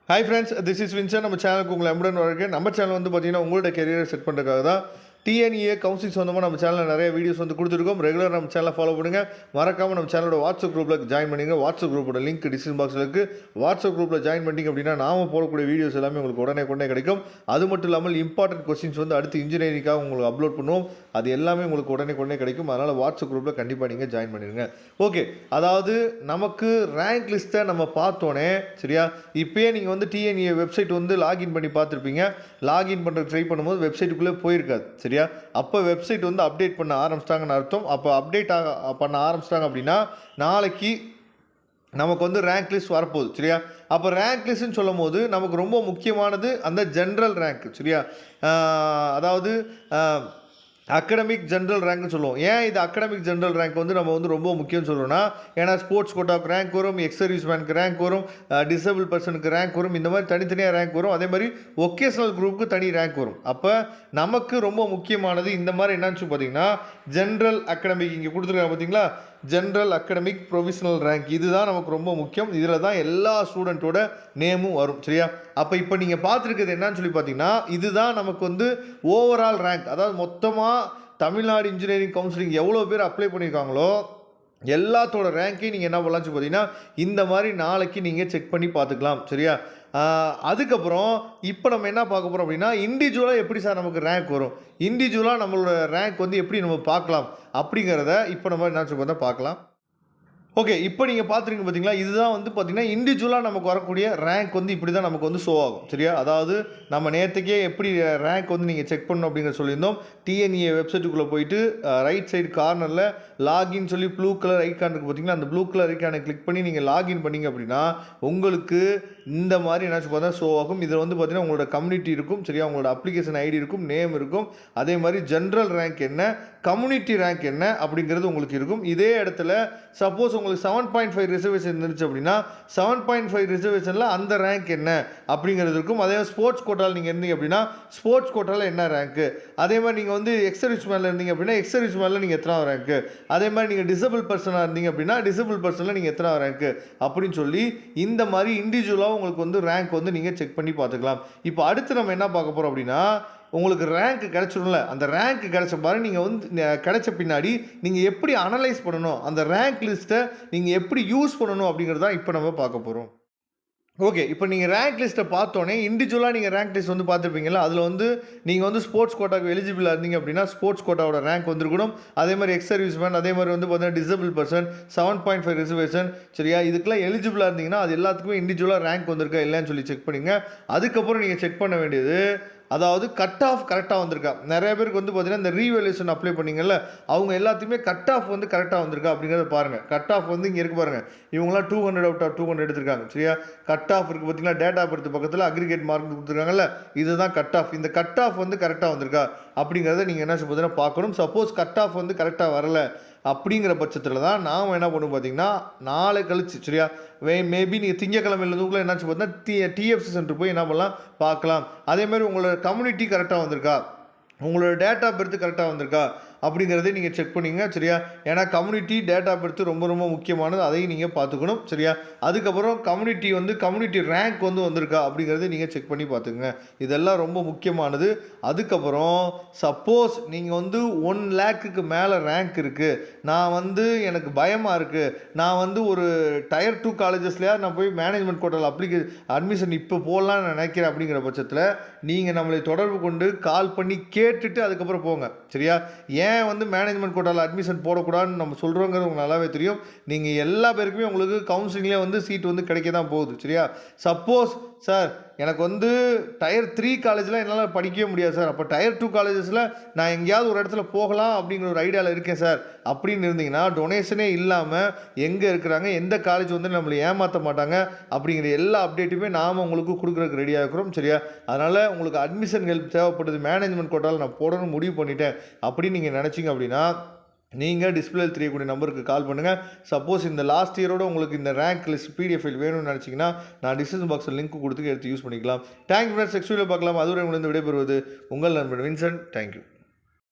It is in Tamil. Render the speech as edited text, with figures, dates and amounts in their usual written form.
Hi friends, this is Vincent. நம்ம சேனலுக்கு உங்களை அன்புடன் வரவேற்கிறேன். நம்ம சேனல் வந்து பார்த்தீங்கன்னா உங்களோட கெரியரை செட் பண்ணுறதுக்காக தான் டிஎன்ஏ கவுன்சிலிங் சொந்தமாக நம்ம சேனலில் நிறைய வீடியோஸ் வந்து கொடுத்துருக்கோம். ரெகுலராக நம்ம சேனலை ஃபாலோ பண்ணுங்கள். மறக்காமல் நம்ம சேனலோட வாட்ஸ்அப் குரூப்பில் ஜாயின் பண்ணிங்க. வாட்ஸ்அப் குரூப்போட லிங்க் டிஸ்கிரிப்ஷன் பாக்ஸில் இருக்குது. வாட்ஸ்அப் குரூப்பில் ஜாயின் பண்ணிங்க அப்படின்னா நாம போடக்கூடிய வீடியோஸ் எல்லாமே உங்களுக்கு உடனே கிடைக்கும். அது மட்டும் இல்லாமல் இம்பார்ட்டன்ட் கொஸ்டின்ஸ் வந்து அடுத்து இன்ஜினியரிங்காக உங்களுக்கு அப்லோட் பண்ணுவோம். அது எல்லாமே உங்களுக்கு உடனே கிடைக்கும். அதனால் வாட்ஸ்அப் குரூப்பில் கண்டிப்பாக நீங்கள் ஜாயின் பண்ணிடுங்க. ஓகே, அதாவது நமக்கு ரேங்க் லிஸ்ட்டை நம்ம பார்த்தோன்னே சரியா, இப்போயே நீங்கள் வந்து டிஎன்ஏ வெப்சைட் வந்து லாகின் பண்ணி பார்த்துருப்பீங்க. லாகின் பண்ணுற ட்ரை பண்ணும்போது வெப்சைட்டுக்குள்ளே போயிருக்காது சரியா. அப்போ வெப்சைட் வந்து அப்டேட் பண்ண ஆரம்பிச்சிட்டாங்கன்னு அர்த்தம். அப்போ அப்டேட் பண்ண ஆரம்பிச்சிட்டாங்க அப்படின்னா நாளைக்கு நமக்கு வந்து ரேங்க் லிஸ்ட் வரப்போகுது சரியா. அப்போ ரேங்க் லிஸ்ட்னு சொல்லும் போது நமக்கு ரொம்ப முக்கியமானது அந்த ஜென்ரல் ரேங்க் சரியா. அதாவது அகடமிக் ஜென்ரல் ரேங்க்னு சொல்லுவோம். ஏன் இது அகடமிக் ஜென்ரல் ரேங்க் வந்து நம்ம வந்து ரொம்ப முக்கியம்னு சொல்கிறோம்னா, ஏன்னா ஸ்போர்ட்ஸ் கோட்டாவுக்கு ரேங்க் வரும், எக்ஸ் சர்வீஸ் மேனுக்கு ரேங்க் வரும், டிசபிள் பர்சனுக்கு ரேங்க் வரும், இந்த மாதிரி தனித்தனியாக ரேங்க் வரும். அதே மாதிரி ஒகேஷனல் குரூப்புக்கு தனி ரேங்க் வரும். அப்போ நமக்கு ரொம்ப முக்கியமானது இந்த மாதிரி என்னன்னு பார்த்தீங்கன்னா ஜென்ரல் அகடமிக் இங்கே கொடுத்துருக்காங்க பார்த்தீங்களா, ஜென்ரல் அகடமிக் ப்ரொவிஷனல் ரேங்க். இதுதான் நமக்கு ரொம்ப முக்கியம். இதில் தான் எல்லா ஸ்டூடெண்ட்டோட நேமும் வரும் சரியா. அப்போ இப்போ நீங்கள் பார்த்துருக்கிறது என்னன்னு சொல்லி பார்த்தீங்கன்னா, இதுதான் நமக்கு வந்து ஓவரால் ரேங்க். அதாவது மொத்தமாக தமிழ்நாடு இன்ஜினியரிங் கவுன்சிலிங் எவ்வளோ பேர் அப்ளை பண்ணியிருக்காங்களோ எல்லாத்தோட ரேங்க்கையும் நீங்கள் என்ன பண்ணலாம்னு பார்த்தீங்கன்னா இந்த மாதிரி நாளைக்கு நீங்கள் செக் பண்ணி பார்த்துக்கலாம் சரியா. அதுக்கப்புறம் இப்போ நம்ம என்ன பார்க்க போகிறோம் அப்படின்னா, இண்டிவிஜுவலாக எப்படி சார் நமக்கு ரேங்க் வரும், இண்டிவிஜுவலாக நம்மளோட ரேங்க் வந்து எப்படி நம்ம பார்க்கலாம் அப்படிங்கிறத இப்போ நம்ம என்ன சொல்ல பார்க்கலாம். ஓகே, இப்போ நீங்கள் பார்த்துருங்க பார்த்தீங்களா, இதுதான் வந்து பார்த்தீங்கன்னா இண்டிவிஜுவலாக நமக்கு வரக்கூடிய ரேங்க் வந்து இப்படி தான் நமக்கு வந்து ஷோ ஆகும் சரியா. அதாவது நம்ம நேற்றுக்கே எப்படி ரேங்க் வந்து நீங்கள் செக் பண்ணணும் அப்படிங்கிற சொல்லியிருந்தோம். டிஎன்ஏ வெப்சைட்டுக்குள்ளே போயிட்டு ரைட் சைடு கார்னரில் லாகின் சொல்லி ப்ளூ கலர் ஐக்கான் இருக்குது பார்த்தீங்களா, அந்த ப்ளூ கலர் ஐக்கானை கிளிக் பண்ணி நீங்கள் லாகின் பண்ணிங்க அப்படின்னா உங்களுக்கு இந்த மாதிரி என்னாச்சு பார்த்தா ஷோ ஆகும். இதில் வந்து பார்த்தீங்கன்னா உங்களோட கம்யூனிட்டி இருக்கும் சரியா, உங்களோட அப்ளிகேஷன் ஐடி இருக்கும், நேம் இருக்கும், அதே மாதிரி ஜென்ரல் ரேங்க் என்ன, கம்யூனிட்டி ரேங்க் என்ன அப்படிங்கிறது உங்களுக்கு இருக்கும். இதே இடத்துல சப்போஸ் உங்களுக்கு 7.5 ரிசர்வேஷன் இருந்துச்சு அப்படின்னா 7.5 ரிசர்வேஷனில் அந்த ரேங்க் என்ன அப்படிங்கிறது இருக்கும். அதே மாதிரி ஸ்போர்ட்ஸ் கோட்டாவில் நீங்கள் இருந்தீங்க அப்படின்னா ஸ்போர்ட்ஸ் கோட்டாவில் என்ன ரேங்க்கு, அதே மாதிரி நீங்கள் வந்து எக்ஸ் சர்வீஸ் மேனில் இருந்தீங்க அப்படின்னா எக்ஸ் சர்வீஸ் மேனில் நீங்கள் எத்தனை ரேங்க்கு, அதே மாதிரி நீங்கள் டிசபிள் பர்சனாக இருந்தீங்க அப்படின்னா டிசபிள் பர்சனில் நீங்கள் எத்தனை ரேங்க்கு அப்படின்னு சொல்லி இந்த மாதிரி இண்டிவிஜுவலாக உங்களுக்கு வந்து ரேங்க் வந்து நீங்கள் செக் பண்ணி பார்த்துக்கலாம். இப்போ அடுத்து நம்ம என்ன பார்க்க போகிறோம் அப்படின்னா, உங்களுக்கு ரேங்க் கிடச்சிடும்ல, அந்த ரேங்க் கிடச்ச மாதிரி நீங்கள் வந்து கிடச்ச பின்னாடி நீங்கள் எப்படி அனலைஸ் பண்ணணும், அந்த ரேங்க் லிஸ்ட்டை நீங்கள் எப்படி யூஸ் பண்ணணும் அப்படிங்கிறத இப்போ நம்ம பார்க்க போகிறோம். ஓகே, இப்போ நீங்கள் ரேங்க் லிஸ்ட்டை பார்த்தோன்னே இண்டிவிஜுவலாக நீங்கள் ரேங்க் லிஸ்ட் வந்து பார்த்துருப்பீங்களா, அதில் வந்து நீங்கள் வந்து ஸ்போர்ட்ஸ் கோட்டாவுக்கு எலிஜிபிளாக இருந்தீங்க அப்படின்னா ஸ்போர்ட்ஸ் கோட்டாவோட ரேங்க் வந்துருக்கணும். அதே மாதிரி எக்ஸ் சர்வீஸ் மேன், அதே மாதிரி வந்து பார்த்தீங்கன்னா டிசபிள் பர்சன், 7.5 ரிசர்வேஷன் சரியா, இதுக்கெல்லாம் எலிஜிபிளாக இருந்தீங்கன்னா அது எல்லாத்துக்குமே இண்டிவிஜுவலாக ரேங்க் வந்திருக்கா இல்லைன்னு சொல்லி செக் பண்ணிங்க. அதுக்கப்புறம் நீங்கள் செக் பண்ண வேண்டியது அதாவது கட் ஆஃப் கரெக்டாக வந்திருக்கா. நிறைய பேருக்கு வந்து பார்த்தீங்கன்னா இந்த ரீவேல்யூஷன் அப்ளை பண்ணிங்கல்ல, அவங்க எல்லாத்தையுமே கட் ஆஃப் வந்து கரெக்டாக வந்திருக்கா அப்படிங்கிறத பாருங்கள். கட் ஆஃப் வந்து இங்கே இருக்குது பாருங்கள், இவங்களாம் 200 out of 200 எடுத்திருக்காங்க சரியா. கட் ஆஃப் இருக்குது பார்த்தீங்கன்னா டேட்டா பர்த் பக்கத்தில் அக்ரிகேட் மார்க் கொடுத்துருக்காங்கல்ல, இதுதான் கட் ஆஃப். இந்த கட் ஆஃப் வந்து கரெக்டாக வந்திருக்கா அப்படிங்கிறத நீங்கள் என்ன பார்த்தீங்கன்னா பார்க்கணும். சப்போஸ் கட் ஆஃப் வந்து கரெக்டாக வரல அப்படிங்கிற பட்சத்தில் தான் நாம் என்ன பண்ணுவோம் பார்த்தீங்கன்னா நாளை கழிச்சு சரியா, மேபி நீங்கள் திங்கக்கிழமையிலேருந்துக்குள்ளே என்னாச்சு பார்த்தீங்கன்னா டிஎஃப்சி சென்டர் போய் என்ன பண்ணலாம் பார்க்கலாம். அதே மாதிரி உங்களோட கம்யூனிட்டி கரெக்டாக வந்திருக்கா, உங்களோட டேட்டா பர்த் கரெக்டாக வந்திருக்கா அப்படிங்கிறதே நீங்கள் செக் பண்ணிங்க சரியா. ஏன்னா கம்யூனிட்டி டேட்டா பர்த் ரொம்ப முக்கியமானது, அதையும் நீங்கள் பார்த்துக்கணும் சரியா. அதுக்கப்புறம் கம்யூனிட்டி ரேங்க் வந்து வந்திருக்கா அப்படிங்கிறத நீங்கள் செக் பண்ணி பார்த்துக்குங்க. இதெல்லாம் ரொம்ப முக்கியமானது. அதுக்கப்புறம் சப்போஸ் நீங்கள் வந்து 1 lakhக்கு மேலே ரேங்க் இருக்குது, நான் வந்து எனக்கு பயமாக இருக்குது, நான் வந்து ஒரு Tier 2 காலேஜஸ்லையா நான் போய் மேனேஜ்மெண்ட் கோட்டாவில் அட்மிஷன் இப்போ போடலான்னு நினைக்கிறேன் அப்படிங்கிற பட்சத்தில் நீங்கள் நம்மளை தொடர்பு கொண்டு கால் பண்ணி கேட்டுட்டு அதுக்கப்புறம் போங்க சரியா. ஏன் வந்து மேனேஜ்மெண்ட் கோட்டாவில் அட்மிஷன் போடக்கூடாதுன்னு நம்ம சொல்கிறோங்கிறது உங்களுக்கு நல்லாவே தெரியும். நீங்கள் எல்லா பேருக்குமே உங்களுக்கு கவுன்சிலிங்லேயே வந்து சீட் வந்து கிடைக்க தான் போகுது சரியா. சப்போஸ் சார் எனக்கு வந்து Tier 3 காலேஜில் என்னால் படிக்கவே முடியாது சார், அப்போ Tier 2 காலேஜஸில் நான் எங்கேயாவது ஒரு இடத்துல போகலாம் அப்படிங்கிற ஒரு ஐடியாவில் இருக்கேன் சார் அப்படின்னு இருந்தீங்கன்னா, டொனேஷனே இல்லாமல் எங்கே இருக்கிறாங்க, எந்த காலேஜ் வந்து நம்மளை ஏமாற்ற மாட்டாங்க அப்படிங்கிற எல்லா அப்டேட்டுமே நாம் உங்களுக்கு கொடுக்குறதுக்கு ரெடியாக இருக்கிறோம் சரியா. அதனால் உங்களுக்கு அட்மிஷன் ஹெல்ப் தேவைப்படுது, மேனேஜ்மெண்ட் கோட்டாவில் நான் போடணும்னு முடிவு பண்ணிட்டேன் அப்படின்னு நீங்கள் நினச்சிங்க அப்படின்னா நீங்கள் டிஸ்பிளேல தெரியக்கூடிய நம்பருக்கு கால் பண்ணுங்கள். சப்போஸ் இந்த லாஸ்ட் இயரோட உங்களுக்கு இந்த ரேங்க் லிஸ்ட் பிடிஎஃப் ஃபைல் வேணும்னு நினச்சிங்கன்னா நான் டிஸ்கிரிப்ஷன் பாக்ஸில் லிங்க் கொடுத்து எடுத்து யூஸ் பண்ணிக்கலாம். தேங்க்யூ ஃப்ரெண்ட்ஸ், நெக்ஸ்ட் வீடியோ பார்க்கலாம். அதுவரை உங்களுக்கு விடைபெறுவது உங்கள் நண்பன் வின்சென்ட். தேங்க்யூ.